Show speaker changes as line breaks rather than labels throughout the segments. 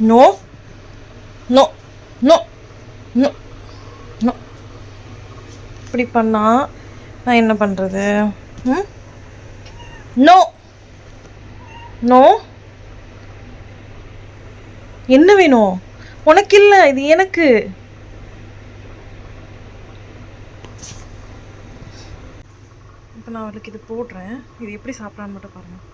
No no no no no. இப்படி பண்ணா நான் என்ன பண்ணுறது? ம், நோ நோ. என்ன வேணும் உனக்கு? இல்லை, இது எனக்கு. இப்போ நான் அவளுக்கு இது போடுறேன். இது எப்படி சாப்பிட்றான்னு மட்டும் பாருங்கள்.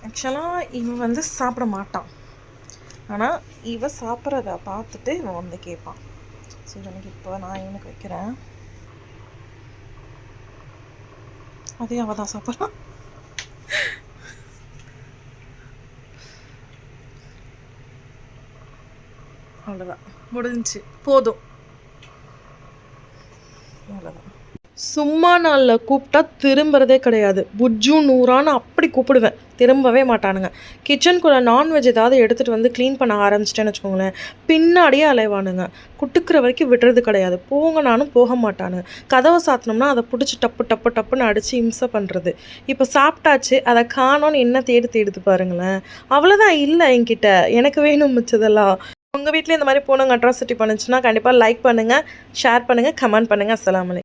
ஆக்சுவலாக இவன் வந்து சாப்பிட மாட்டான், ஆனால் இவன் சாப்பிட்றத பார்த்துட்டு இவன் வந்து கேட்பான். ஸோ இவனுக்கு இப்போ நான் இவனுக்கு வைக்கிறேன். அதே அவள் தான் சாப்பிட்றான். அவ்வளோதான், முடிஞ்சிச்சு, போதும், அவ்வளோதான். சும்மா நாளில் கூப்பிட்டா திரும்புறதே கிடையாது. புஜ்ஜு நூறான்னு அப்படி கூப்பிடுவேன், திரும்பவே மாட்டானுங்க. கிச்சனுக்குள்ளே நான்வெஜ் ஏதாவது எடுத்துகிட்டு வந்து க்ளீன் பண்ண ஆரம்பிச்சிட்டேன்னு வச்சுக்கோங்களேன், பின்னாடியே அலைவானுங்க. குட்டுக்கிற வரைக்கும் விடுறது கிடையாது. போங்க நானும் போக மாட்டானுங்க. கதவை சாத்தினோம்னா அதை பிடிச்சி டப்பு டப்பு டப்புன்னு அடித்து இம்சை பண்ணுறது. இப்போ சாப்பிட்டாச்சு, அதை காணோன்னு என்ன தேடுது பாருங்களேன். அவ்வளோதான், இல்லை என்கிட்ட, எனக்கு வேணும் மிச்சதெல்லாம். உங்கள் வீட்டில் இந்த மாதிரி போனவங்க அட்ராசிட்டி பண்ணுச்சுன்னா கண்டிப்பாக லைக் பண்ணுங்கள், ஷேர் பண்ணுங்கள், கமெண்ட் பண்ணுங்கள். அஸ்ஸலாமு அலைக்கும்.